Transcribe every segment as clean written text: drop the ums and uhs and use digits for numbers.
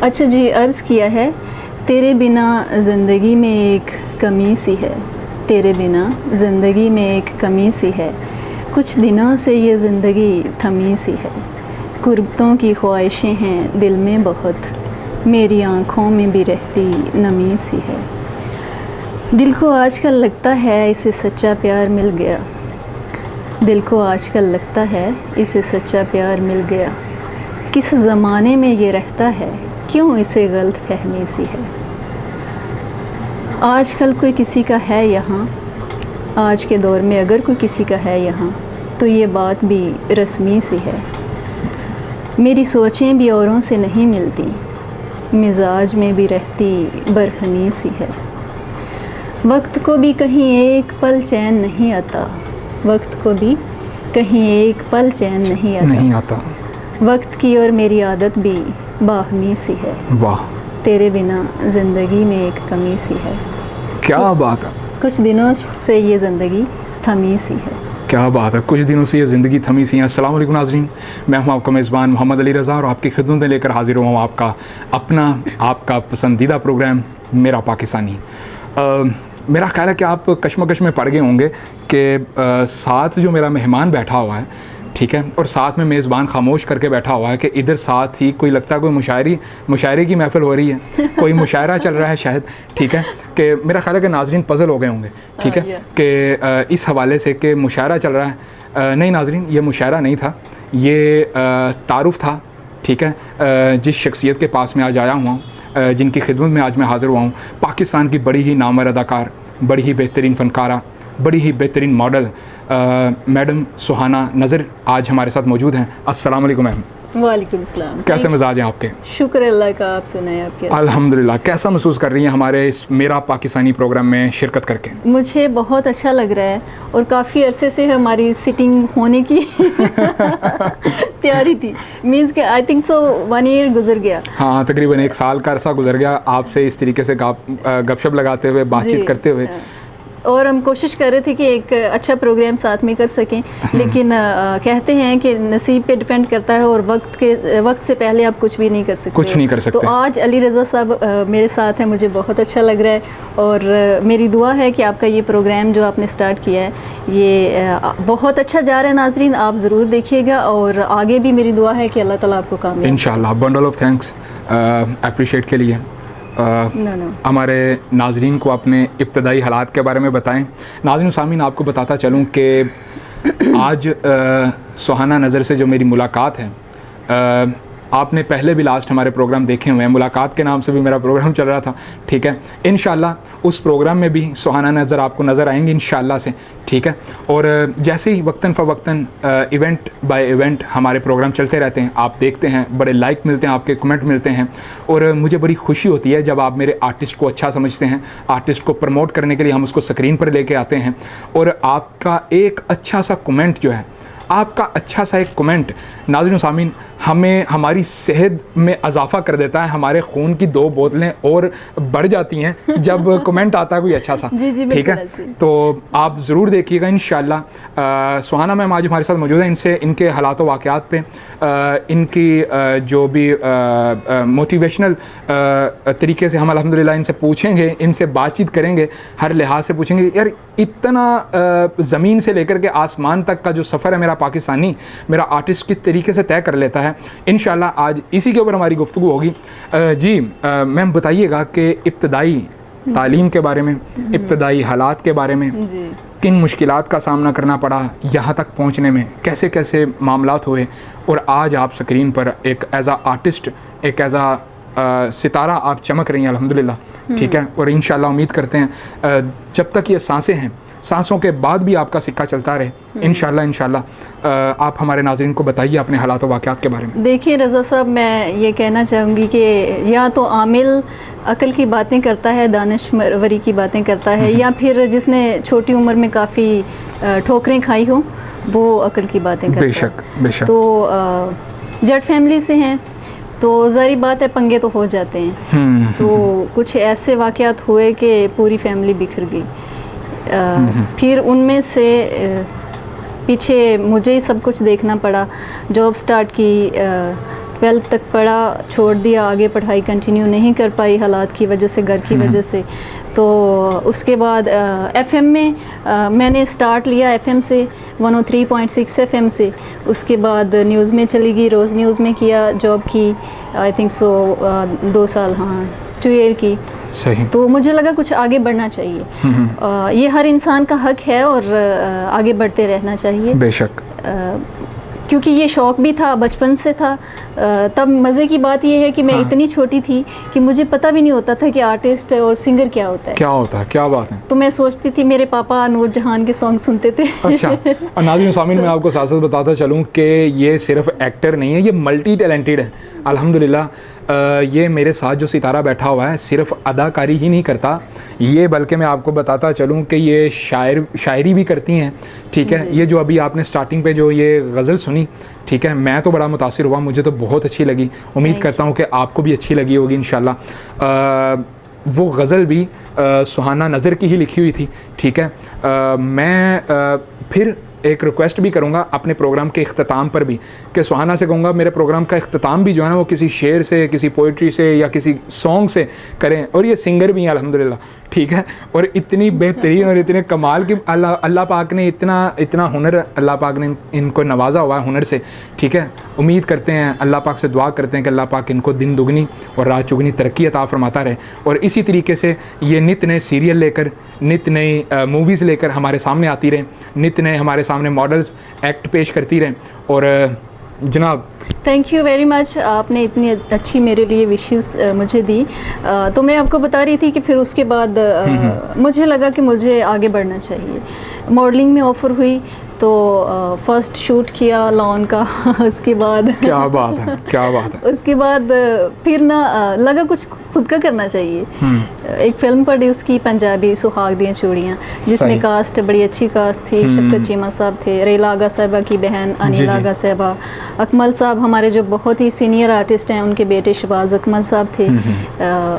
अच्छा जी, अर्ज़ किया है, तेरे बिना ज़िंदगी में एक कमी सी है, तेरे बिना ज़िंदगी में एक कमी सी है, कुछ दिनों से ये ज़िंदगी थमी सी है, गुर्बतों की ख्वाहिशें हैं दिल में बहुत, मेरी आँखों में भी रहती नमी सी है। दिल को आजकल लगता है इसे सच्चा प्यार मिल गया, दिल को आजकल लगता है इसे सच्चा प्यार मिल गया, किस ज़माने में ये रहता है, क्यों इसे गलत फहमी सी है। आजकल कोई किसी का है यहाँ, आज के दौर में अगर कोई किसी का है यहाँ, तो ये बात भी रस्मी सी है। मेरी सोचें भी औरों से नहीं मिलती, मिजाज में भी रहती बरहमी सी है। वक्त को भी कहीं एक पल चैन नहीं आता, वक्त को भी कहीं एक पल चैन नहीं आता। वक्त की और मेरी आदत भी बाहमी सी है। वाह, तेरे बिना ज़िंदगी में एक कमी सी है। क्या बात है। कुछ दिनों से ये ज़िंदगी थमी सी है। क्या बात है, कुछ दिनों से ये ज़िंदगी थमी सी है। अस्सलाम वालेकुम नाज़रीन, मैं हूं आपका मेज़बान मोहम्मद अली रज़ा और आपकी खिदमत में लेकर हाजिर हुआ हूँ आपका अपना आपका पसंदीदा प्रोग्राम मेरा पाकिस्तानी। मेरा ख्याल है कि आप कश्मकश में पड़ गए होंगे कि साथ जो मेरा मेहमान बैठा हुआ है, ठीक है, और साथ में मेज़बान खामोश करके बैठा हुआ है कि इधर साथ ही कोई लगता है कोई मुशायरे की महफ़िल हो रही है, कोई मुशायरा चल रहा है शायद, ठीक है, कि मेरा ख्याल है कि नाज़रीन पज़ल हो गए होंगे, ठीक है, कि इस हवाले से कि मुशायरा चल रहा है। नहीं नाज़रीन, ये मुशायरा नहीं था, ये तारुफ़ था, ठीक है। जिस शख्सियत के पास मैं आज आया हुआ हूँ, जिनकी खिदमत में आज मैं हाज़िर हुआ हूँ, पाकिस्तान की बड़ी ही नामवर अदाकार, बड़ी ही बेहतरीन फ़नकारा, बड़ी ही बेहतरीन मॉडल मैडम सुहाना नज़र आज हमारे साथ मौजूद हैं। अस्सलाम वालेकुम मैम। वालेकुम सलाम। कैसे मिजाज हैं आपके? शुक्र अल्लाह का, आप सुनाएं आपके? अल्हम्दुलिल्लाह। कैसा महसूस कर रही हैं हमारे इस मेरा पाकिस्तानी प्रोग्राम में शिरकत करके? मुझे बहुत अच्छा लग रहा है और काफ़ी अरसे से हमारी सिटिंग होने की तैयारी थी। मीन्स के आई थिंक सो 1 ईयर गुजर गया। हाँ, तकरीबन 1 साल का अरसा गुजर गया आपसे इस तरीके से गपशप लगाते हुए, बातचीत करते हुए, और हम कोशिश कर रहे थे कि एक अच्छा प्रोग्राम साथ में कर सकें, लेकिन कहते हैं कि नसीब पे डिपेंड करता है और वक्त से पहले आप कुछ भी नहीं कर सकते। कुछ नहीं कर सकते। तो आज अली रज़ा साहब मेरे साथ हैं, मुझे बहुत अच्छा लग रहा है और मेरी दुआ है कि आपका ये प्रोग्राम जो आपने स्टार्ट किया है ये बहुत अच्छा जा रहा है। नाजरीन, आप ज़रूर देखिएगा और आगे भी मेरी दुआ है कि अल्लाह ताला आपको कामयाब इंशाल्लाह। बंडल ऑफ थैंक्स अप्रिशिएट के लिए। हमारे नाजरीन को अपने इब्तदाई हालात के बारे में बताएं। नाज़रीन सामीन, आपको बताता चलूं कि आज सुहाना नज़र से जो मेरी मुलाकात है, आपने पहले भी लास्ट हमारे प्रोग्राम देखे हुए हैं, मुलाकात के नाम से भी मेरा प्रोग्राम चल रहा था, ठीक है। इंशाल्लाह उस प्रोग्राम में भी सुहाना नज़र आपको नज़र आएंगी इंशाल्लाह से, ठीक है। और जैसे ही वक्तन फ़वक्तन इवेंट बाय इवेंट हमारे प्रोग्राम चलते रहते हैं, आप देखते हैं, बड़े लाइक मिलते हैं, आपके कमेंट मिलते हैं और मुझे बड़ी खुशी होती है जब आप मेरे आर्टिस्ट को अच्छा समझते हैं। आर्टिस्ट को प्रमोट करने के लिए हम उसको स्क्रीन पर लेके आते हैं और आपका एक अच्छा सा कमेंट जो है, आपका अच्छा सा एक कमेंट नाज़रीन सामीन हमें हमारी सेहत में इजाफ़ा कर देता है। हमारे खून की 2 बोतलें और बढ़ जाती हैं जब कमेंट आता है कोई अच्छा सा, ठीक है। तो आप ज़रूर देखिएगा इंशाल्लाह। सुहाना मैम आज हमारे साथ मौजूद हैं। इनसे इनके हालात वाक़यात पे, इनकी जो भी मोटिवेशनल तरीके से हम अल्हम्दुलिल्लाह इनसे पूछेंगे, इनसे बातचीत करेंगे, हर लिहाज से पूछेंगे। यार इतना ज़मीन से लेकर के आसमान तक का जो सफ़र है मेरा पाकिस्तानी, मेरा आर्टिस्ट किस तरीके से तय कर लेता है, इंशाल्लाह आज इसी के ऊपर हमारी गुफ्तगू होगी। जी मैम बताइएगा कि इब्तदाई तालीम के बारे में, इब्तदाई हालात के बारे में, किन मुश्किलात का सामना करना पड़ा यहाँ तक पहुँचने में, कैसे कैसे मामलात हुए और आज आप स्क्रीन पर एक एज आ आर्टिस्ट, एक एज आ सितारा आप चमक रही हैं अल्हम्दुलिल्लाह, ठीक है। और इंशाल्लाह उम्मीद करते हैं जब तक ये सांसें हैं, सांसों के बाद भी आपका सिक्का चलता रहे इंशाल्लाह। आप हमारे नाज़रीन को बताइए अपने हालात और वाक़यात के बारे में। देखिए रज़ा साहब, मैं ये कहना चाहूँगी कि या तो आमिल अकल की बातें करता है, दानिशवरी की बातें करता है, या फिर जिसने छोटी उम्र में काफ़ी ठोकरें खाई हो वो अकल की बातें करता है। बेशक बेशक। तो जट फैमिली से हैं तो ज़ाहिर बात है पंगे तो हो जाते हैं। तो कुछ ऐसे वाक़यात हुए कि पूरी फैमिली बिखर गई। फिर उनमें से पीछे मुझे ही सब कुछ देखना पड़ा। जॉब स्टार्ट की, 12th तक पढ़ा, छोड़ दिया, आगे पढ़ाई कंटिन्यू नहीं कर पाई हालात की वजह से, घर की वजह से। तो उसके बाद FM में मैंने स्टार्ट लिया FM से, 103.6 FM से। उसके बाद न्यूज़ में चली गई, रोज़ न्यूज़ में किया जॉब की, आई थिंक सो 2 साल, हाँ 2 ईयर की। सही। तो मुझे लगा कुछ आगे बढ़ना चाहिए। ये हर इंसान का हक है और आगे बढ़ते रहना चाहिए बेशक। क्योंकि ये शौक़ भी था, बचपन से था। तब मज़े की बात ये है कि मैं इतनी छोटी थी कि मुझे पता भी नहीं होता था कि आर्टिस्ट और सिंगर क्या होता है। क्या होता है, क्या बात है। तो मैं सोचती थी मेरे पापा नूर जहान के सॉन्ग सुनते थे। अच्छा। और नाज़रीन सामीन, मैं आपको साथ साथ बताता चलूँ कि ये सिर्फ एक्टर नहीं है, ये मल्टी टैलेंटेड है अल्हम्दुलिल्लाह। ये मेरे साथ जो सितारा बैठा हुआ है सिर्फ अदाकारी ही नहीं करता ये, बल्कि मैं आपको बताता चलूँ कि ये शायरी भी करती हैं। ठीक है, ये जो अभी आपने स्टार्टिंग पे जो ये गज़ल सुनी, ठीक है, मैं तो बड़ा मुतासिर हुआ, मुझे तो बहुत अच्छी लगी। उम्मीद करता हूँ कि आपको भी अच्छी लगी होगी इंशाल्लाह। वो गज़ल भी सुहाना नज़र की ही लिखी हुई थी। ठीक है, मैं फिर एक रिक्वेस्ट भी करूँगा अपने प्रोग्राम के इख्तिताम पर भी, कि सुहाना से कहूँगा मेरे प्रोग्राम का इख्तिताम भी जो है ना वो किसी शेर से, किसी पोइट्री से या किसी सॉन्ग से करें। और ये सिंगर भी हैं अल्हम्दुलिल्लाह। ठीक है, और इतनी बेहतरीन और इतने कमाल की अल्लाह पाक ने इतना हुनर अल्लाह पाक ने इनको नवाजा हुआ है हुनर से। ठीक है, उम्मीद करते हैं, अल्लाह पाक से दुआ करते हैं कि अल्लाह पाक इनको दिन दुगनी और रात चुगनी तरक्की अता फरमाता रहे। और इसी तरीके से ये नित नए सीरियल लेकर, नित नई मूवीज़ लेकर हमारे सामने आती रहें, नित नए हमारे सामने मॉडल्स एक्ट पेश करती रहें। और जनाब थैंक यू वेरी मच, आपने इतनी अच्छी मेरे लिए विशेस मुझे दी। तो मैं आपको बता रही थी कि फिर उसके बाद मुझे लगा कि मुझे आगे बढ़ना चाहिए। मॉडलिंग में ऑफ़र हुई तो फर्स्ट शूट किया लॉन का। उसके बाद क्या बात है, क्या बात है। उसके बाद फिर ना लगा कुछ खुद का करना चाहिए। एक फ़िल्म प्रोड्यूस की पंजाबी, सुहाग दियाँ चूड़ियाँ, जिसमें कास्ट बड़ी अच्छी कास्ट थी। शफकत चीमा साहब थे, रेला आगा साहिबा की बहन अनिल आगा साहिबा, अकमल साहब हमारे जो बहुत ही सीनियर आर्टिस्ट हैं, उनके बेटे शहबाज अकमल साहब थे।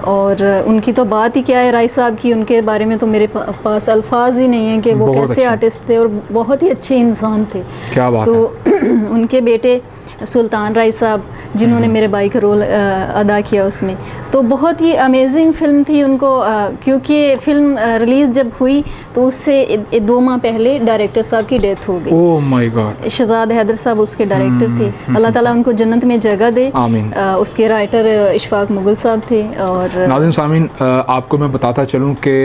और उनकी तो बात ही क्या है, राय साहब की, उनके बारे में तो मेरे पास अल्फाज ही नहीं है कि वो कैसे आर्टिस्ट थे और बहुत ही अच्छे इंसान थे। क्या बात तो उनके बेटे सुल्तान राय साहब, जिन्होंने मेरे भाई का रोल अदा किया उसमें, तो बहुत ही अमेजिंग फ़िल्म थी उनको। क्योंकि फ़िल्म रिलीज़ जब हुई तो उससे 2 माह पहले डायरेक्टर साहब की डेथ हो गई। Oh my god. Shahzad Haider साहब उसके डायरेक्टर थे, अल्लाह ताला उनको जन्नत में जगह दे, आमीन। उसके राइटर इशफाक मुगल साहब थे। और नाज़रीन सामीन, आपको मैं बताता चलूँ कि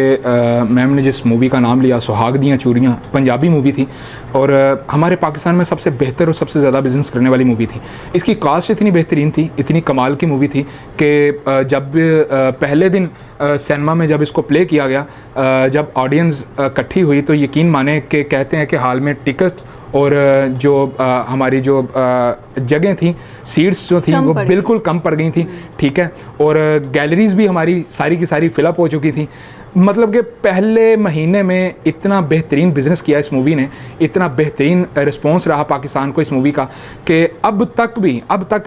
मैम ने जिस मूवी का नाम लिया सुहाग दियाँ चूड़ियाँ, पंजाबी मूवी थी और हमारे पाकिस्तान में सबसे बेहतर और सबसे ज़्यादा बिज़नेस करने वाली मूवी थी। इसकी कास्ट इतनी बेहतरीन थी, इतनी कमाल की मूवी थी कि जब पहले दिन सिनेमा में जब इसको प्ले किया गया, जब ऑडियंस इकट्ठी हुई तो यकीन माने कि कहते हैं कि हाल में टिकट्स और जो हमारी जो जगह थी, सीट्स जो थी वो बिल्कुल कम पड़ गई थी। ठीक है, और गैलरीज़ भी हमारी सारी की सारी फिलअप हो चुकी थी। मतलब कि पहले महीने में इतना बेहतरीन बिज़नेस किया इस मूवी ने, इतना बेहतरीन रिस्पॉन्स रहा पाकिस्तान को इस मूवी का कि अब तक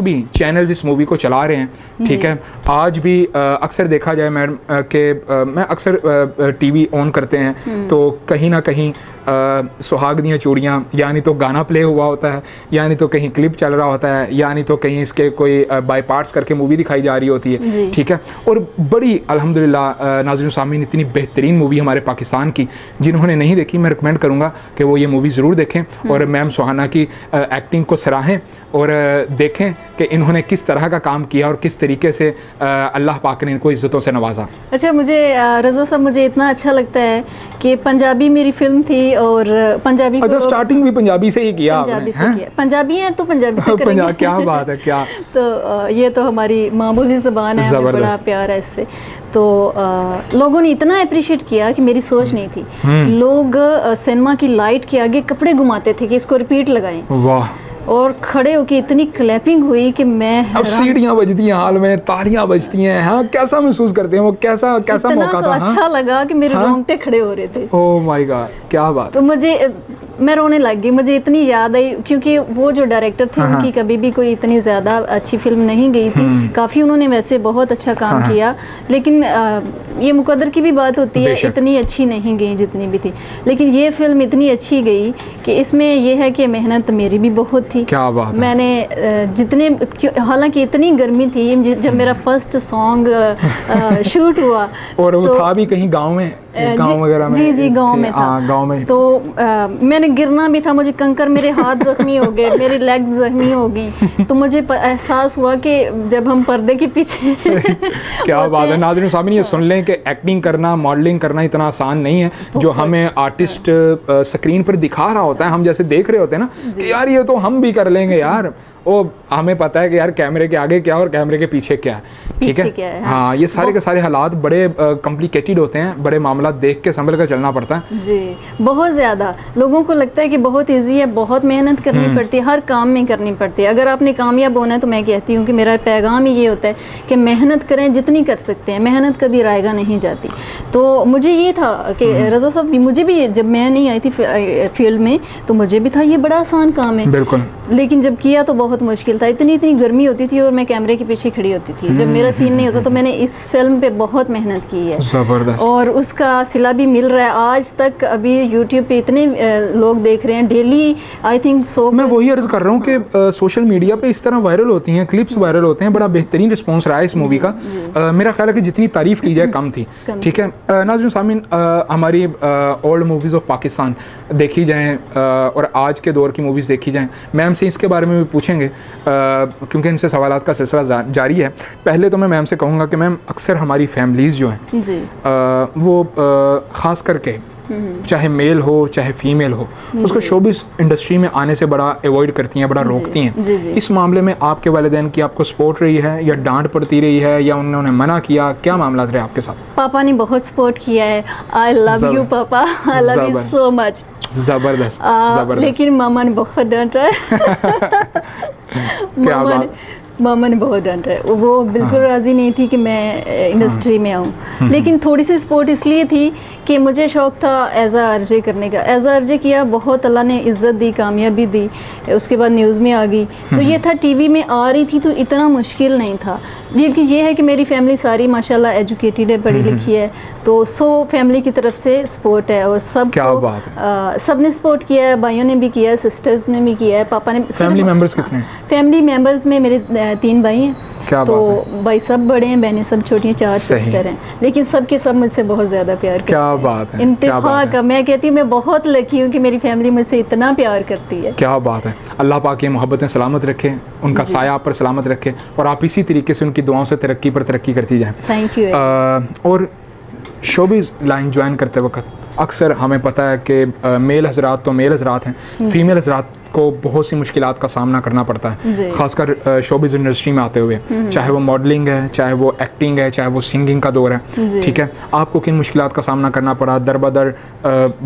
भी चैनल्स इस मूवी को चला रहे हैं। ठीक है, आज भी अक्सर देखा जाए मैडम कि मैं अक्सर टीवी ऑन करते हैं तो कहीं ना कहीं सुहाग दियाँ चूड़ियाँ यानी तो गाना प्ले हुआ होता है, यानी तो कहीं क्लिप चल रहा होता है, यानी तो कहीं इसके कोई बाय पार्ट्स करके मूवी दिखाई जा रही होती है। ठीक है, और बड़ी अल्हम्दुलिल्लाह नाज़रीन सामीन इतनी बेहतरीन मूवी हमारे पाकिस्तान की, जिन्होंने नहीं देखी मैं रिकमेंड करूँगा कि वो ये मूवी ज़रूर देखें और मैम सुहाना की एक्टिंग को सराहें और देखें कि इन्होंने किस तरह का काम किया और किस तरीके से अल्लाह पाक ने इनको इज़्ज़तों से नवाजा। अच्छा, मुझे रज़ा साहब मुझे इतना अच्छा लगता है कि पंजाबी मेरी फ़िल्म थी और पंजाबी अच्छा, स्टार्टिंग भी पंजाबी से ही किया पंजाबी से किया। पंजाबी हैं तो पंजाबी से करेंगे। क्या बात है, क्या तो ये तो हमारी मामूली ज़बान है, हमें बड़ा प्यार है इससे। तो लोगों ने इतना अप्रिशिएट किया कि मेरी सोच नहीं थी। लोग सिनेमा की लाइट के आगे कपड़े घुमाते थे कि इसको रिपीट लगाएं। वाह। और खड़े होके इतनी क्लैपिंग हुई कि मैं अब सीढ़ियाँ बजती हैं, हाल में तालियां बजती हैं। हाँ, कैसा महसूस करते हैं वो, कैसा मौका था? अच्छा लगा कि मेरे रोंगटे खड़े हो रहे थे। ओह माय गॉड, क्या बात। तो मुझे मैं रोने लग गई, मुझे इतनी याद आई क्योंकि वो जो डायरेक्टर थे उनकी कभी भी कोई इतनी ज़्यादा अच्छी फिल्म नहीं गई थी। काफ़ी उन्होंने वैसे बहुत अच्छा काम किया, लेकिन ये मुकद्दर की भी बात होती है, इतनी अच्छी नहीं गई जितनी भी थी, लेकिन ये फिल्म इतनी अच्छी गई कि इसमें ये है कि मेहनत मेरी भी बहुत थी। क्या बात है। मैंने जितने, हालांकि इतनी गर्मी थी जब मेरा फर्स्ट सॉन्ग शूट हुआ और वो था भी कहीं गांव में, गांव वगैरह में। जी गांव में था। गांव में तो मैंने गिरना भी था, मुझे कंकर, मेरे हाथ जख्मी हो गए, मेरी लेग जख्मी हो गई, तो मुझे एहसास हुआ कि जब हम पर्दे के पीछे क्या बात है। नाज़रीन सामीन, ये सुन लें कि एक्टिंग करना, मॉडलिंग करना इतना आसान नहीं है जो हमें आर्टिस्ट स्क्रीन पर दिखा रहा होता है। हम जैसे देख रहे होते हैं ना कि यार ये तो हम भी कर लेंगे यार, वो हमें पता है कि यार कैमरे के आगे क्या और कैमरे के पीछे क्या है, ठीक है। हाँ, ये सारे के सारे हालात बड़े कॉम्प्लिकेटेड होते हैं, बड़े मामला देख के संभल कर चलना पड़ता है। जी, बहुत ज़्यादा लोगों को लगता है कि बहुत इजी है, बहुत मेहनत करनी पड़ती है, हर काम में करनी पड़ती है। अगर आपने कामयाब होना है तो मैं कहती हूँ कि मेरा पैगाम ही ये होता है कि मेहनत करें जितनी कर सकते हैं, मेहनत कभी रायगा नहीं जाती। तो मुझे ये था कि रज़ा साहब, मुझे भी जब मैं नहीं आई थी फील्ड में तो मुझे भी था ये बड़ा आसान काम है, बिल्कुल, लेकिन जब किया तो बहुत मुश्किल था। इतनी गर्मी होती थी और मैं कैमरे के पीछे खड़ी होती थी जब मेरा सीन नहीं होता। तो मैंने इस फिल्म पे बहुत मेहनत की है, ज़बरदस्त, और उसका सिला भी मिल रहा है आज तक। अभी यूट्यूब पे इतने लोग देख रहे हैं डेली, आई थिंक सो। मैं वही अर्ज कर रहा हूँ कि सोशल मीडिया पे इस तरह वायरल होती हैं, क्लिप्स वायरल होते हैं, बड़ा बेहतरीन रिस्पॉन्स रहा है इस मूवी का। मेरा ख्याल है कि जितनी तारीफ की जाए कम थी, ठीक है। नाज़रीन सामीन, हमारी ओल्ड मूवीज़ ऑफ पाकिस्तान देखी जाएँ और आज के दौर की मूवीज़ देखी जाएँ, मैम से इसके बारे में भी पूछेंगे क्योंकि इनसे सवालात का सिलसिला जारी है। पहले तो मैं मैम से कहूँगा कि मैम, अक्सर हमारी फैमिलीज़ जो हैं वो ख़ास करके चाहे मेल हो चाहे फीमेल हो, उसको शोबिस इंडस्ट्री में आने से बड़ा अवॉइड करती हैं, बड़ा रोकती हैं। इस मामले में आपके वालिदैन की आपको सपोर्ट रही है या डांट पड़ती रही है या उन्होंने मना किया, क्या मामला रहे आपके साथ? पापा ने बहुत सपोर्ट किया है। आई लव यू पापा, I love you so much. ज़बरदस्त। लेकिन मामा ने बहुत डांटा है। मामा ने बहुत डांटा है, वो बिल्कुल राज़ी नहीं थी कि मैं इंडस्ट्री में आऊँ। लेकिन थोड़ी सी सपोर्ट इसलिए थी कि मुझे शौक़ था एज आ आरजे करने का। एज आ आरजे किया, बहुत अल्लाह ने इज़्ज़त दी, कामयाबी दी। उसके बाद न्यूज़ में आ गई, तो ये था टीवी में आ रही थी तो इतना मुश्किल नहीं था। लेकिन ये है कि मेरी फैमिली सारी माशाल्लाह एजुकेटेड है, पढ़ी लिखी है, तो फैमिली की तरफ से सपोर्ट है और सब सब ने सपोर्ट किया है, भाइयों ने भी किया है, सिस्टर्स ने भी किया है, पापा ने। फैमिली मेंबर्स कितने? फैमिली मेंबर्स में मेरे 3 भाई हैं। क्या तो भाई सब बड़े हैं, बहनें सब छोटी हैं, 4 सिस्टर हैं, लेकिन सबके सब मुझसे बहुत ज़्यादा प्यार करते हैं। क्या बात है, इंतहा का। मैं कहती हूँ मैं बहुत लकी हूँ कि मेरी फैमिली मुझसे इतना प्यार करती है। क्या बात है। अल्लाह पाक ये मोहब्बतें सलामत रखे, उनका साया आप पर सलामत रखे और आप इसी तरीके से उनकी दुआओं से तरक्की पर तरक्की करती जाएँ। Thank you. और शोबिज़ लाइन ज्वाइन करते वक्त अक्सर हमें पता है कि मेल हजरात तो मेल हजरात हैं, फीमेल हजरात को बहुत सी मुश्किलात का सामना करना पड़ता है, ख़ासकर शोबिज़ इंडस्ट्री में आते हुए, चाहे वो मॉडलिंग है, चाहे वो एक्टिंग है, चाहे वो सिंगिंग का दौर है, ठीक है। आपको किन मुश्किलात का सामना करना पड़ा? दर बदर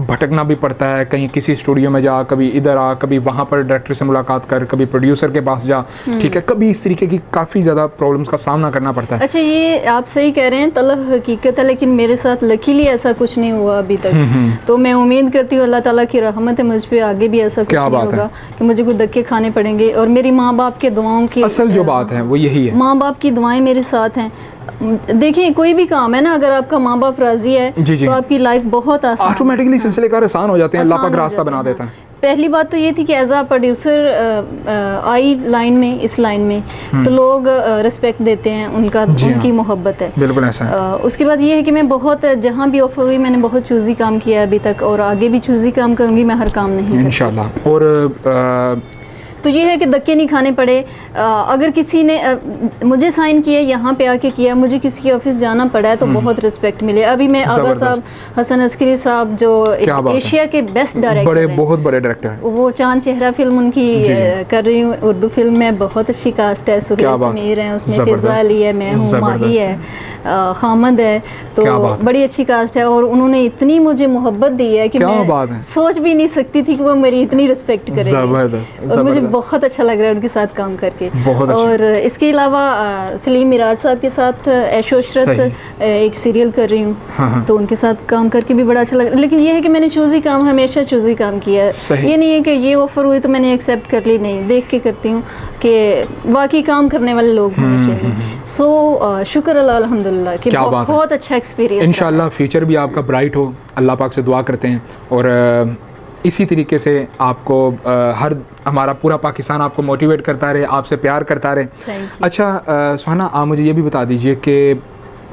भटकना भी पड़ता है, कहीं किसी स्टूडियो में जा, कभी इधर आ, कभी वहाँ पर डायरेक्टर से मुलाकात कर, कभी प्रोड्यूसर के पास जा, ठीक है। कभी इस तरीके की काफ़ी ज़्यादा प्रॉब्लम्स का सामना करना पड़ता है। अच्छा, ये आप सही कह रहे हैं, तलब हकीकत है, लेकिन मेरे साथ लकीली ऐसा कुछ नहीं हुआ अभी तक। तो मैं उम्मीद करती हूँ अल्लाह ताला की रहमत है मुझ पर, आगे भी ऐसा कुछ नहीं होगा कि मुझे कोई धक्के खाने पड़ेंगे। और मेरी माँ बाप के दुआओं की असल जो बात है वो यही है, माँ बाप की दुआएं मेरे साथ हैं। देखिए, कोई भी काम है ना, अगर आपका माँ बाप राजी है तो आपकी लाइफ बहुत आसान, ऑटोमेटिकली सिलसिले कार आसान हो जाते हैं, अल्लाह पाक रास्ता बना देता है। पहली बात तो ये थी कि एज आ प्रोड्यूसर आई लाइन में, इस लाइन में तो लोग रिस्पेक्ट देते हैं, उनकी मोहब्बत है, बिल्कुल ऐसा है। उसके बाद ये है कि मैं बहुत, जहाँ भी ऑफर हुई मैंने बहुत चूज़ी काम किया है अभी तक, और आगे भी चूज़ी काम करूँगी, मैं हर काम नहीं इंशाल्लाह। और तो ये है कि धक्के नहीं खाने पड़े। अगर किसी ने मुझे साइन किया, यहाँ पे आके किया, मुझे किसी के ऑफिस जाना पड़ा है तो बहुत रिस्पेक्ट मिले। अभी मैं आगा साहब, हसन अस्करी साहब जो एशिया के बेस्ट डायरेक्टर हैं, बहुत बड़े डायरेक्टर हैं, वो चांद चेहरा फिल्म उनकी कर रही हूँ, उर्दू फिल्म में बहुत अच्छी कास्ट है, सुहेल समीर है उसमें, फिजा अली है, मैं हूँ, माही है, हामिद है, क्या तो बात है। बड़ी अच्छी कास्ट है और उन्होंने इतनी मुझे मोहब्बत दी है कि क्या मैं बात है। सोच भी नहीं सकती थी कि वो मेरी इतनी रिस्पेक्ट करेंगे। ज़बरदस्त, और मुझे ज़बरदस्त। बहुत अच्छा लग रहा है उनके साथ काम करके। बहुत अच्छा। और इसके अलावा सलीम मिराज साहब के साथ ऐशो इशरत एक सीरियल कर रही हूँ, हाँ। तो उनके साथ काम करके भी बड़ा अच्छा लग रहा है। लेकिन ये है कि मैंने चूज़ी काम हमेशा चूज़ी काम किया है। सही। ये नहीं है कि ये ऑफर हुई तो मैंने एक्सेप्ट कर ली, नहीं, देख के करती हूँ कि वाकई काम करने वाले लोग होने चाहिए। सो शुक्र अल्लाह अल्हम्दुलिल्लाह कि क्या बात है। बहुत अच्छा एक्सपीरियंस। इंशाल्लाह फ्यूचर भी आपका ब्राइट हो, अल्लाह पाक से दुआ करते हैं। और इसी तरीके से आपको हर हमारा पूरा पाकिस्तान आपको मोटिवेट करता रहे, आपसे प्यार करता रहे। अच्छा सुहाना, आप मुझे ये भी बता दीजिए कि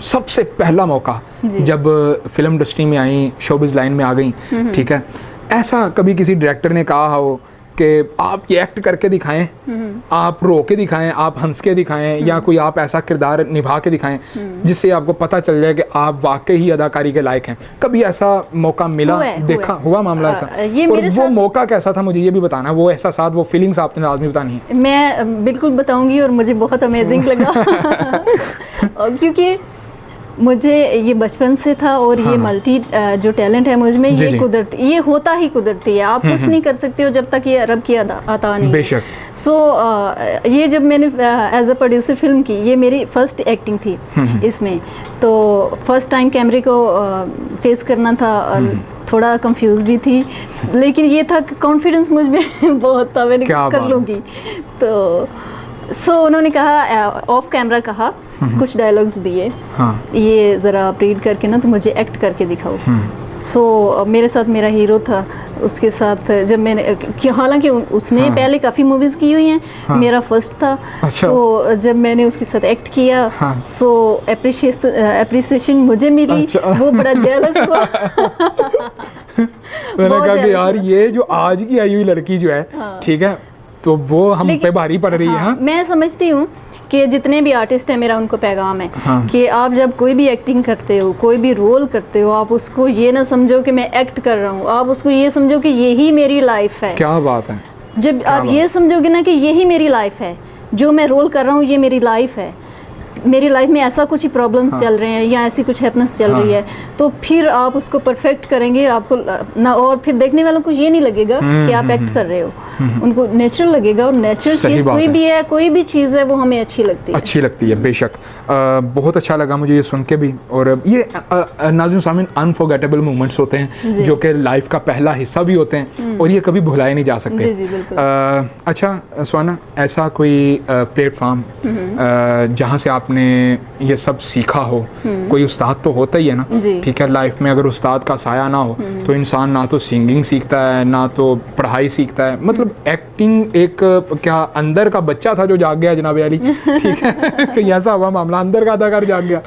सबसे पहला मौका जब फिल्म इंडस्ट्री में आई, शोबिज़ लाइन में आ गई, ठीक है, ऐसा कभी किसी डायरेक्टर ने कहा हो कि आप ये एक्ट करके दिखाएं, आप रो के दिखाएं, आप हंस के दिखाएं, या कोई आप ऐसा किरदार निभा के दिखाएं जिससे आपको पता चल जाए कि आप वाकई ही अदाकारी के लायक हैं? कभी ऐसा मौका मिला, देखा हुआ मामला ऐसा? और वो मौका कैसा था, मुझे ये भी बताना, वो एहसास, वो फीलिंग्स आपने लाजमी बतानी है। मैं बिल्कुल बताऊंगी और मुझे बहुत अमेजिंग लगा क्योंकि मुझे ये बचपन से था और ये मल्टी जो टैलेंट है मुझ में, ये कुदरत, ये होता ही कुदरती है। आप कुछ नहीं कर सकते हो जब तक ये रब की अता नहीं। बेशक। सो ये जब मैंने एज अ प्रोड्यूसर फिल्म की, ये मेरी फर्स्ट एक्टिंग थी इसमें, तो फर्स्ट टाइम कैमरे को फेस करना था, थोड़ा कंफ्यूज भी थी, लेकिन ये था कॉन्फिडेंस मुझ में बहुत था, मैंने कर लूँगी। तो उन्होंने कहा, ऑफ कैमरा कहा, कुछ डायलॉग्स दिए, ये ज़रा आप रीड करके ना तो मुझे एक्ट करके दिखाओ। मेरे साथ मेरा हीरो था, उसके साथ जब मैंने, हालांकि उसने पहले काफ़ी मूवीज़ की हुई हैं, मेरा फर्स्ट था। अच्छा। तो जब मैंने उसके साथ एक्ट किया, एप्रिसिएशन मुझे मिली। अच्छा। वो बड़ा जेलस हुआ। मैंने कहा कि यार ये जो आज की आई हुई लड़की जो है, ठीक है, तो वो हम पे भारी पड़ रही है। मैं समझती हूँ कि जितने भी आर्टिस्ट हैं, मेरा उनको पैगाम है कि आप जब कोई भी एक्टिंग करते हो, कोई भी रोल करते हो, आप उसको ये ना समझो कि मैं एक्ट कर रहा हूँ, आप उसको ये समझो कि यही मेरी लाइफ है। क्या बात है। जब आप ये समझोगे ना कि यही मेरी लाइफ है, जो मैं रोल कर रहा हूँ ये मेरी लाइफ है, मेरी लाइफ में ऐसा कुछ ही प्रॉब्लम्स चल रहे हैं या ऐसी कुछ हैप्पीनेस चल रही है, तो फिर आप उसको परफेक्ट करेंगे, आपको ना, और फिर देखने वालों को ये नहीं लगेगा कि आप एक्ट कर रहे हो, उनको नेचुरल लगेगा। और नेचुरल चीज़ कोई भी है, कोई भी चीज़ है, वो हमें अच्छी लगती है। बेशक। बहुत अच्छा लगा मुझे ये सुन के भी। और ये नाज़रीन सामीन अनफॉरगेटेबल मोमेंट्स होते हैं जो कि लाइफ का पहला हिस्सा भी होते हैं और ये कभी भुलाए नहीं जा सकते। अच्छा सुहाना, ऐसा कोई प्लेटफॉर्म जहाँ से आपने ये सब सीखा हो? कोई उस्ताद तो होता ही है ना, ठीक है, लाइफ में अगर उस्ताद का साया ना हो तो इंसान ना तो सिंगिंग सीखता है, ना तो पढ़ाई सीखता है। मतलब एक्टिंग एक क्या अंदर का बच्चा था जो जाग गया जनाब अली, ठीक है कि ऐसा हुआ मामला, अंदर का अदाकार जाग गया?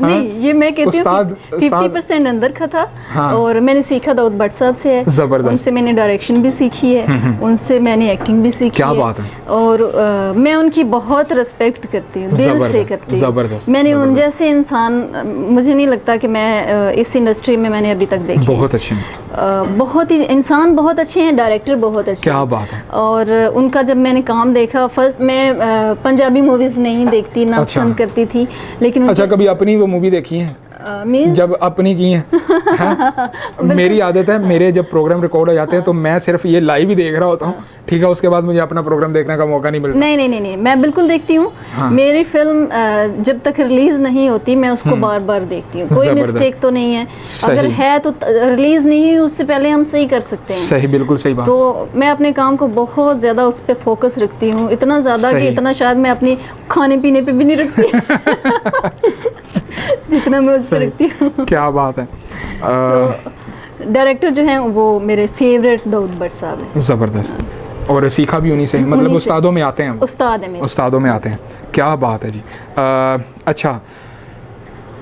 नहीं, ये मैं कहती हूँ 50% अंदर का था। और मैंने सीखा दाऊद भट्ट साहब से है, जबरदस्त, उनसे मैंने डायरेक्शन भी सीखी है, उनसे मैंने एक्टिंग भी सीखी है। क्या बात है। और मैं उनकी बहुत रिस्पेक्ट करती हूँ, दिल से करती हूँ। जबरदस्त। मैंने उन जैसे इंसान, मुझे नहीं लगता कि मैं इस इंडस्ट्री में मैंने अभी तक देखे। बहुत अच्छे, बहुत ही इंसान बहुत अच्छे हैं, डायरेक्टर बहुत अच्छे। क्या बात है। और उनका जब मैंने काम देखा, फर्स्ट मैं पंजाबी मूवीज नहीं देखती, ना पसंद करती थी, लेकिन अच्छा, कभी अपनी वो मूवी देखी है जब अपनी की है? मेरी आदत है, मेरे जब प्रोग्राम रिकॉर्ड हो जाते हैं तो मैं सिर्फ ये लाइव ही देख रहा होता हूँ, ठीक है, उसके बाद मुझे अपना प्रोग्राम देखने का मौका नहीं मिलता। नहीं, मैं बिल्कुल देखती हूँ। मेरी फिल्म जब तक रिलीज नहीं होती मैं उसको बार बार देखती हूँ, कोई मिस्टेक तो नहीं है, अगर है तो रिलीज नहीं हुई उससे पहले हम सही कर सकते हैं। सही, बिल्कुल सही बात। तो मैं अपने काम को बहुत ज्यादा उस पर फोकस रखती हूँ, इतना ज्यादा कि इतना शायद मैं अपनी खाने पीने पे भी नहीं रखती जितना मैं उस पर रखती हूँ। क्या बात है। डायरेक्टर जो हैं वो मेरे फेवरेट दाऊद भट्ट साहब हैं। ज़बरदस्त। और सीखा भी उन्हीं से, मतलब उस्तादों में आते हैं, उस्ताद है मेरे, उस्तादों में आते हैं। क्या बात है जी। अच्छा,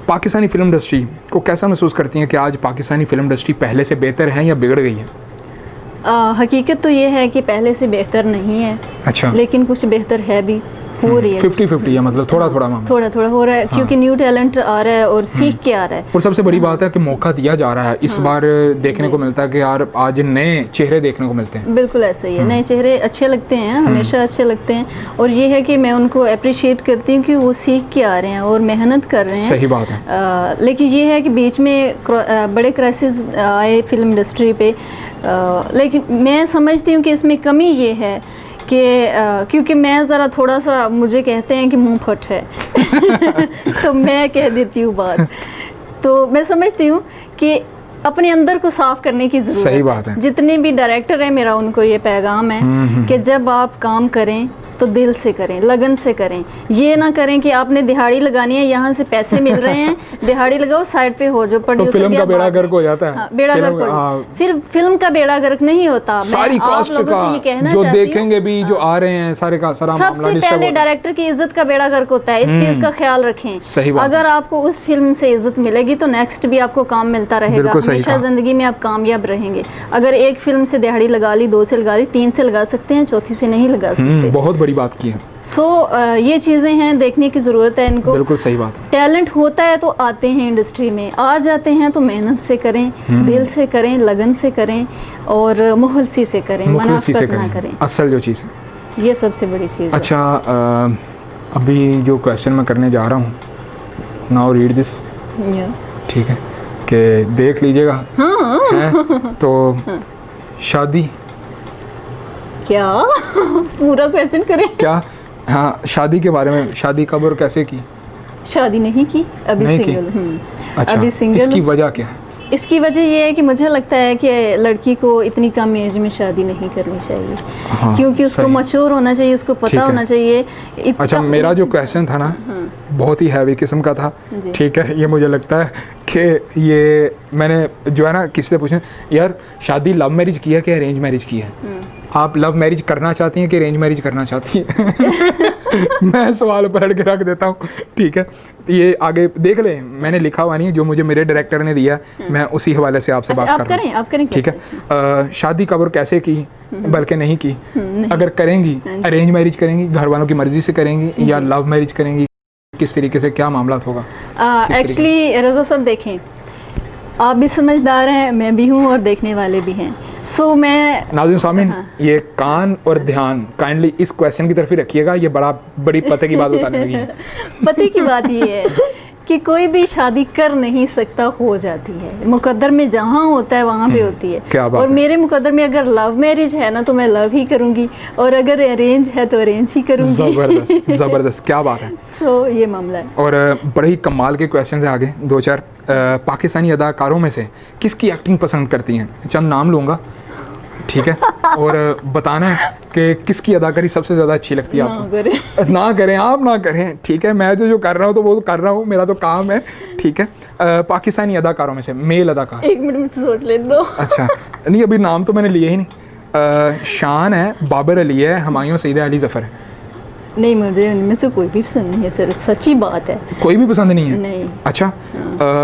पाकिस्तानी फिल्म इंडस्ट्री को कैसा महसूस करती हैं कि आज पाकिस्तानी फिल्म इंडस्ट्री पहले से बेहतर है या बिगड़ गई है? हकीकत तो ये है कि पहले से बेहतर नहीं है। अच्छा। लेकिन कुछ बेहतर है भी, हो रही है, 50-50 है, मतलब थोड़ा थोड़ा मामला, थोड़ा थोड़ा हो रहा है, क्योंकि न्यू टैलेंट आ रहा है और सीख के आ रहा है। और सबसे बड़ी बात है कि मौका दिया जा रहा है इस बार, देखने को मिलता है कि यार आज नए चेहरे देखने को मिलते हैं। बिल्कुल ऐसा ही है, नए चेहरे अच्छे लगते हैं, हमेशा अच्छे लगते हैं, और ये है कि मैं उनको अप्रिशिएट करती हूँ कि वो सीख के आ रहे हैं और मेहनत कर रहे हैं। सही बात है। लेकिन ये है कि बीच में बड़े क्राइसिस आए फिल्म इंडस्ट्री पे, लेकिन मैं समझती हूँ कि इसमें कमी ये है कि क्योंकि मैं ज़रा थोड़ा सा, मुझे कहते हैं कि मुंह फट है तो मैं कह देती हूँ बात, तो मैं समझती हूँ कि अपने अंदर को साफ करने की ज़रूरत है। सही बात है। जितने भी डायरेक्टर हैं, मेरा उनको ये पैगाम है कि जब आप काम करें तो दिल से करें, लगन से करें। ये ना करें कि आपने दिहाड़ी लगानी है, यहाँ से पैसे मिल रहे हैं, दिहाड़ी लगाओ, साइड पे हो जो तो फिल्म का बेड़ा गर्क हो जाता है। बेड़ा गर्क सिर्फ फिल्म का बेड़ा गर्क नहीं होता, सारी कास्ट का जो देखेंगे भी, जो आ रहे हैं सारे का सारा मामला। सबसे पहले डायरेक्टर की इज्जत का बेड़ा गर्क होता है, इस चीज का ख्याल रखें। सही बात। अगर आपको उस फिल्म से इज्जत मिलेगी तो नेक्स्ट भी आपको काम मिलता रहेगा, हमेशा जिंदगी में आप कामयाब रहेंगे। अगर एक फिल्म से दिहाड़ी लगा ली, 2 से लगा ली, 3 से लगा सकते हैं, चौथी से नहीं लगा सकते। बहुत बड़ी बात की है। ये चीज़ें हैं, देखने की ज़रूरत है इनको। बिल्कुल सही बात है। टैलेंट होता है तो आते हैं इंडस्ट्री में, आ जाते हैं तो मेहनत से करें, दिल से करें, लगन से करें और मुखलसी से करें, मुनाफिकत ना करें। असल जो चीज़ है, ये सबसे बड़ी चीज़ है। अच्छा, अभी जो क्वेश्चन मैं करने जा रहा हूँ, नाउ रीड दिस, ठीक है, कि देख लीजिएगा। हाँ। तो शादी क्या पूरा क्वेश्चन करें क्या? हाँ, शादी के बारे में, शादी कब और कैसे की? शादी नहीं की, अभी सिंगल। अच्छा, अभी सिंगल। इसकी वजह क्या है? इसकी वजह ये है कि मुझे लगता है कि लड़की को इतनी कम एज में शादी नहीं करनी चाहिए। हाँ, क्योंकि उसको मैच्योर होना चाहिए, उसको पता होना चाहिए। अच्छा, मेरा जो क्वेश्चन था ना, बहुत ही हैवी किस्म का था, ठीक है। ये मुझे लगता है कि ये मैंने जो है ना किसी से पूछा, यार शादी लव मैरिज की है कि अरेंज मैरिज की है? आप लव मैरिज करना चाहती हैं कि अरेंज मैरिज करना चाहती हैं? मैं सवाल पलट के रख देता हूँ, ठीक है। ये आगे देख लें, मैंने लिखा हुआ नहीं, जो मुझे मेरे डायरेक्टर ने दिया, मैं उसी हवाले से आपसे बात कर रहा हूँ, ठीक है। शादी कब और कैसे की, बल्कि नहीं की, अगर करेंगी अरेंज मैरिज करेंगी, घर वालों की मर्जी से करेंगी या लव मैरिज करेंगी, किस तरीके से, क्या मामला होगा? एक्चुअली रज़ा साहब, देखें, आप भी समझदार हैं, मैं भी हूँ और देखने वाले भी हैं। मैं नाज़रीन सामीन, ये कान और ध्यान काइंडली इस क्वेश्चन की तरफ ही रखिएगा। ये बड़ी पते की बात बताने लगी है। पते की बात ये है कि कोई भी शादी कर नहीं सकता, हो जाती है। मुकद्दर में जहाँ होता है वहाँ पे होती है। क्या बात और है? मेरे मुकद्दर में अगर लव मैरिज है ना तो मैं लव ही करूँगी, और अगर अरेंज है तो अरेंज ही करूँगी। ज़बरदस्त ज़बरदस्त, क्या बात है। ये मामला है। और बड़े ही कमाल के क्वेश्चन है आगे, 2-4 पाकिस्तानी अदाकारों में से किसकी एक्टिंग पसंद करती हैं? चंद नाम लूँगा, ठीक है, और बताना है कि किसकी अदाकारी सबसे ज़्यादा अच्छी लगती है आपको। ना करें आप, ना करें, ठीक है। मैं जो कर रहा हूँ तो वो कर रहा हूँ, मेरा तो काम है, ठीक है। पाकिस्तानी अदाकारों में से मेल अदाकार। 1 मिनट में सोच ले दो। अच्छा, नहीं अभी नाम तो मैंने लिए ही नहीं। शान है, बाबर अली है, हुमायूं सईद अली ज़फ़र है। नहीं, मुझे उनमें से कोई भी पसंद नहीं है सर, सच्ची बात है। कोई भी पसंद नहीं है? नहीं। अच्छा,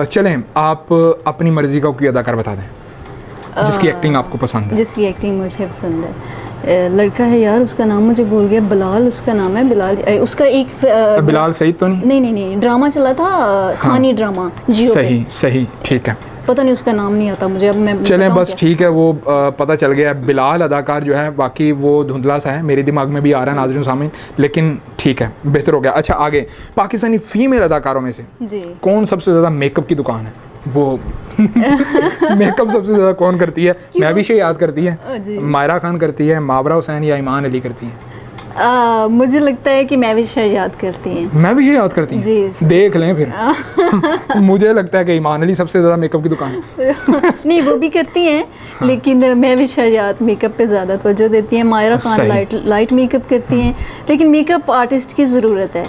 चलें, आप अपनी मर्जी का कोई अदाकार बता दें जिसकी एक्टिंग आपको पसंद है। जिसकी एक्टिंग मुझे पसंद है, लड़का है यार, उसका नाम मुझे भूल गया, बिलाल उसका नाम है, बिलाल। उसका एक बिलाल सईद तो नहीं, ड्रामा चला था, खानी ड्रामा, जियो पे। सही, ठीक है। पता नहीं उसका नाम नहीं आता मुझे, अब मैं चलें बस, ठीक है, वो पता चल गया। बिलाल अदाकार जो है, बाकी वो धुंधला सा है, मेरे दिमाग में भी आ रहा है नाज़रीन सामने, लेकिन ठीक है, बेहतर हो गया। अच्छा, आगे पाकिस्तानी फीमेल अदाकारों में से कौन सबसे ज़्यादा मेकअप की दुकान है? वो मेकअप सबसे ज़्यादा कौन करती है? मैं भी याद करती है, मायरा खान करती है, मावरा हुसैन या ईमान अली करती है? मुझे लगता है कि मैं भी याद करती हैं। मैं भी याद करती हूँ जी, देख लें फिर। मुझे लगता है कि ईमान अली सबसे ज़्यादा मेकअप की दुकान नहीं, वो भी करती हैं, लेकिन मैं भी याद मेकअप पे ज़्यादा तवज्जो देती हैं। मायरा खान लाइट मेकअप करती हैं, लेकिन मेकअप आर्टिस्ट की ज़रूरत है।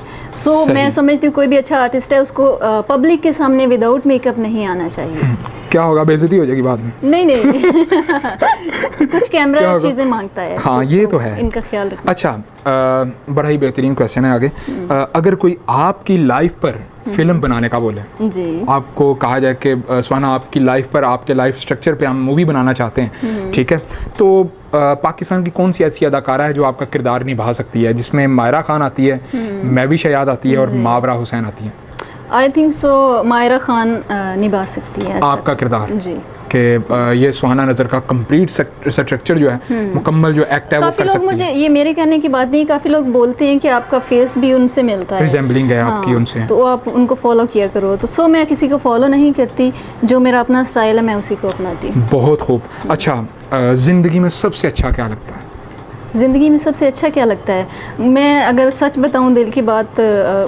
मैं समझती हूँ कोई भी अच्छा आर्टिस्ट है, उसको पब्लिक के सामने विदाउट मेकअप नहीं आना चाहिए। क्या होगा, बेइज्जती हो जाएगी बाद में? नहीं कुछ कैमरा चीज़ें मांगता है। हाँ, ये तो है, इनका ख्याल रखना। अच्छा, बड़ा ही बेहतरीन क्वेश्चन है आगे। अगर कोई आपकी लाइफ पर फिल्म बनाने का बोले जी, आपको कहा जाए कि सुहाना आपकी लाइफ पर, आपके लाइफ स्ट्रक्चर पे हम मूवी बनाना चाहते हैं, ठीक है, तो पाकिस्तान की कौन सी ऐसी अदाकारा है जो आपका किरदार निभा सकती है, जिसमें मायरा खान आती है, महवी शयाद आती है और मावरा हुसैन आती है? I think so Mayra Khan निभा सकती है आपका किरदार जी, कि ये सुहाना नज़र का कंप्लीट स्ट्रक्चर जो है, मुकम्मल जो एक्ट है वो कर सकती है। काफ़ी लोग, मुझे ये मेरे कहने की बात नहीं, काफ़ी लोग बोलते हैं कि आपका फेस भी उनसे मिलता है, रिजेंबलिंग है हाँ, आपकी उनसे, तो आप उनको फॉलो किया करो। तो सो मैं किसी को फॉलो नहीं करती, जो मेरा अपना स्टाइल है मैं उसी को अपनाती हूँ। बहुत खूब। अच्छा, ज़िंदगी में सबसे अच्छा क्या लगता है? ज़िंदगी में सबसे अच्छा क्या लगता है, मैं अगर सच बताऊं दिल की बात,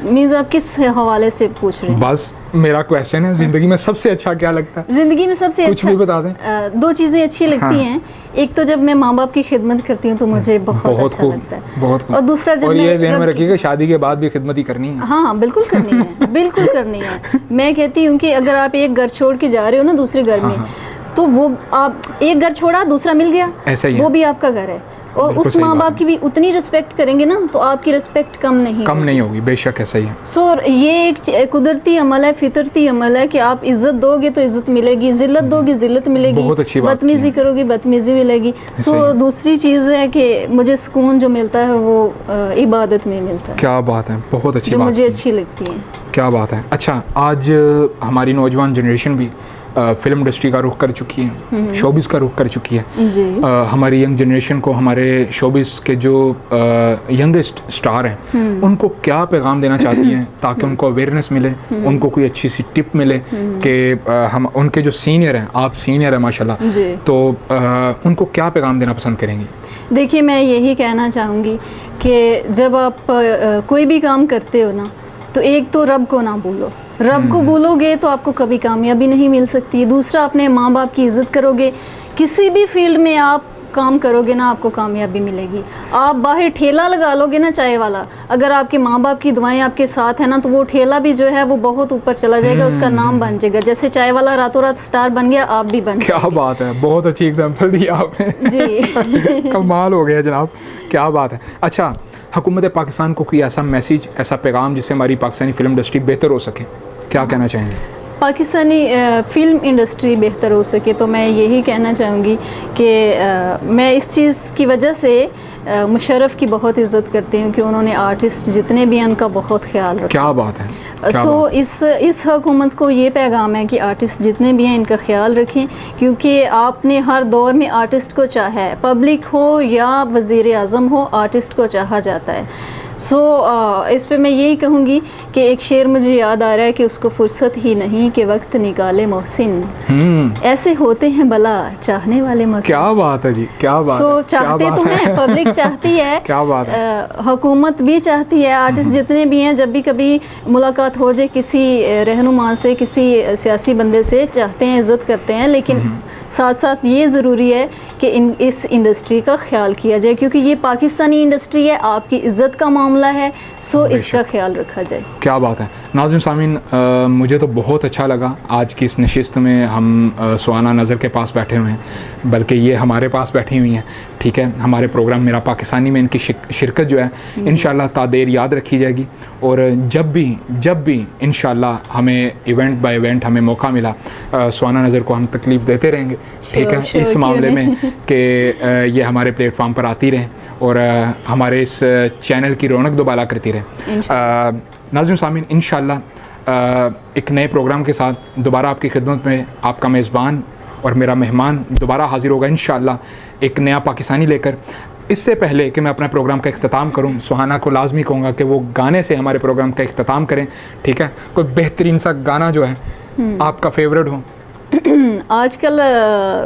मीन्स आप किस हवाले से पूछ रहे हैं? बस मेरा क्वेश्चन है, ज़िंदगी में सबसे अच्छा क्या लगता है? ज़िंदगी में सबसे कुछ अच्छा भी बता दें। दो चीज़ें अच्छी लगती हाँ। हैं। एक तो जब मैं माँ बाप की खिदमत करती हूँ तो मुझे बहुत अच्छा खूब, लगता है, बहुत खूब। और दूसरा जब और ये मैं ज़हन में रब रखिएगा, शादी के बाद भी खिदमत ही करनी है। हाँ बिल्कुल करनी है, बिल्कुल करनी है। मैं कहती हूँ कि अगर आप एक घर छोड़ के जा रहे हो ना दूसरे घर में, तो वो आप एक घर छोड़ा दूसरा मिल गया, ऐसा ही वो है। भी आपका घर है, और बिल्कुल उस सही माँ बात बाप है। की भी उतनी रिस्पेक्ट करेंगे ना तो आपकी रिस्पेक्ट कम नहीं होगी, बेशक ऐसा ही है। सो ये एक कुदरती अमल है, फितरती अमल है कि आप इज्जत दोगे तो इज्जत मिलेगी, जिल्लत दोगे जिल्लत मिलेगी, बहुत अच्छी बात बदतमीजी करोगे बदतमीजी मिलेगी। सो दूसरी चीज़ है कि मुझे सुकून जो मिलता है वो इबादत में मिलता है। क्या बात है, बहुत अच्छी जो बात मुझे की। अच्छी लगती है। क्या बात है। अच्छा, आज हमारी नौजवान जनरेशन भी फिल्म इंडस्ट्री का रुख कर चुकी है, शोबिस का रुख कर चुकी है। जी। हमारी यंग जनरेशन को हमारे शोबिस के जो यंगेस्ट स्टार हैं उनको क्या पैगाम देना चाहती हैं ताकि उनको अवेयरनेस मिले, उनको कोई अच्छी सी टिप मिले कि हम उनके जो सीनियर हैं, आप सीनियर हैं माशाल्लाह, तो उनको क्या पैगाम देना पसंद करेंगी? देखिए, मैं यही कहना चाहूँगी कि जब आप कोई भी काम करते हो ना, तो एक तो रब को ना भूलो। रब को भूलोगे तो आपको कभी कामयाबी नहीं मिल सकती। दूसरा, अपने माँ बाप की इज़्ज़त करोगे, किसी भी फील्ड में आप काम करोगे ना आपको कामयाबी मिलेगी। आप बाहर ठेला लगा लोगे ना चाय वाला, अगर आपके माँ बाप की दुआएं आपके साथ है ना तो वो ठेला भी जो है वो बहुत ऊपर चला जाएगा, उसका नाम बन जाएगा। जैसे चाय वाला रातों रात स्टार बन गया, आप भी बन क्या बात है, बहुत अच्छी एग्जांपल दी आपने जी। कमाल हो गया जनाब, क्या बात है। अच्छा, हुकूमत पाकिस्तान को कोई ऐसा मैसेज, ऐसा पैगाम जिससे हमारी पाकिस्तानी फिल्म इंडस्ट्री बेहतर हो सके, क्या कहना चाहेंगे? पाकिस्तानी फ़िल्म इंडस्ट्री बेहतर हो सके तो मैं यही कहना चाहूँगी कि मैं इस चीज़ की वजह से मुशर्रफ की बहुत इज़्ज़त करती हूँ कि उन्होंने आर्टिस्ट जितने भी हैं उनका बहुत ख्याल रखा। क्या बात है। सो इस हुकूमत को ये पैगाम है कि आर्टिस्ट जितने भी हैं इनका ख्याल रखें, क्योंकि आपने हर दौर में आर्टिस्ट को चाहा है, पब्लिक हो या वज़ीर आज़म हो, आर्टिस्ट को चाहा जाता है। सो इस पे मैं यही कहूँगी कि एक शेर मुझे याद आ रहा है कि उसको फुर्सत ही नहीं कि वक्त निकाले मोहसिन, ऐसे होते हैं भला चाहने वाले मोहसिन। क्या बात है जी, क्या बात है। चाहते तो हैं, पब्लिक चाहती है, क्या बात है, हुकूमत भी चाहती है, आर्टिस्ट जितने भी हैं, जब भी कभी मुलाकात हो जाए किसी रहनुमा से, किसी सियासी बंदे से, चाहते हैं, इज़्ज़त करते हैं, लेकिन साथ साथ ये ज़रूरी है कि इस इंडस्ट्री का ख्याल किया जाए, क्योंकि ये पाकिस्तानी इंडस्ट्री है, आपकी इज़्ज़त का मामला है। सो इसका ख्याल रखा जाए। क्या बात है। नाज़रीन सामीन, मुझे तो बहुत अच्छा लगा आज की इस नशिस्त में हम सुहाना नज़र के पास बैठे हुए हैं, बल्कि ये हमारे पास बैठी हुई हैं, ठीक है। हमारे प्रोग्राम मेरा पाकिस्तानी में इनकी शिरकत जो है इंशाल्लाह तादेर याद रखी जाएगी, और जब भी इंशाल्लाह हमें इवेंट बाय इवेंट हमें मौका मिला, सुहाना नज़र को हम तकलीफ़ देते रहेंगे, ठीक है, इस मामले में कि ये हमारे प्लेटफॉर्म पर आती रहें और हमारे इस चैनल की रौनक दोबारा करती रहे। नाज़रीन सामीन, इंशाल्लाह एक नए प्रोग्राम के साथ दोबारा आपकी खिदमत में आपका मेज़बान और मेरा मेहमान दोबारा हाज़िर होगा इंशाल्लाह एक नया पाकिस्तानी लेकर। इससे पहले कि मैं अपना प्रोग्राम का इख्तिताम करूं, सुहाना को लाजमी कहूँगा कि वो गाने से हमारे प्रोग्राम का इख्तिताम करें, ठीक है। कोई बेहतरीन सा गाना जो है आपका फेवरेट हो। आजकल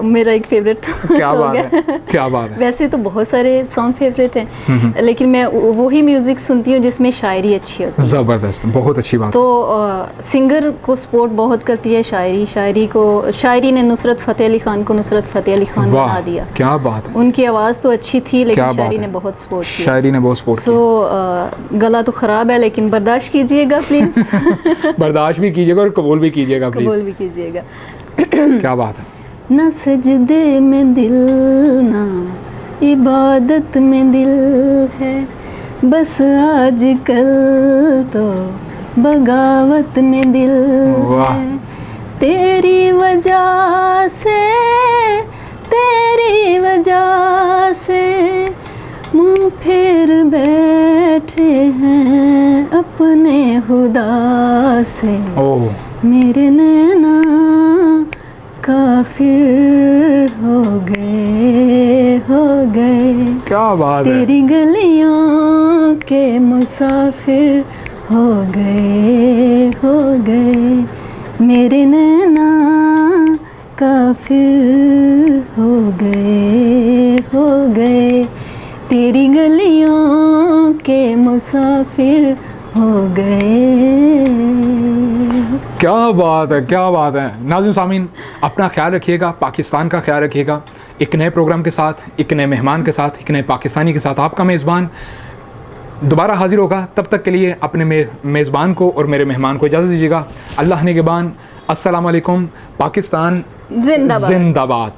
मेरा एक फेवरेट क्या बात है, क्या बात है। वैसे तो बहुत सारे सॉन्ग फेवरेट हैं, लेकिन मैं वही म्यूज़िक सुनती हूँ जिसमें शायरी अच्छी होती है। ज़बरदस्त, बहुत अच्छी बात। तो सिंगर को सपोर्ट बहुत करती है शायरी ने नुसरत फ़तेह अली ख़ान को नुसरत फ़तेह अली ख़ान बना दिया। क्या बात है। उनकी आवाज़ तो अच्छी थी, लेकिन शायरी ने बहुत सपोर्ट किया। शायरी ने बहुत सपोर्ट किया। गला तो ख़राब है, लेकिन बर्दाश्त कीजिएगा प्लीज़। बर्दाश्त भी कीजिएगा और कबूल भी कीजिएगा प्लीज़। कबूल भी कीजिएगा। क्या बात है। न सजदे में दिल, ना इबादत में दिल है, बस आजकल तो बगावत में दिल है। तेरी वजह से मुँह फेर बैठे हैं अपने खुदा से। ओह मेरे नैना काफिर हो गए क्या बात है। तेरी गलियों के मुसाफिर हो गए मेरे नैना काफिर हो गए तेरी गलियों के मुसाफिर हो गए। क्या बात है, क्या बात है। नाज़रीन सामीन, अपना ख्याल रखिएगा, पाकिस्तान का ख्याल रखिएगा। एक नए प्रोग्राम के साथ, एक नए मेहमान के साथ, एक नए पाकिस्तानी के साथ आपका मेज़बान दोबारा हाजिर होगा। तब तक के लिए अपने मेज़बान को और मेरे मेहमान को इजाज़त दीजिएगा। अल्लाह निगहबान। अस्सलाम वालेकुम। पाकिस्तान जिंदाबाद। जिंदाबाद।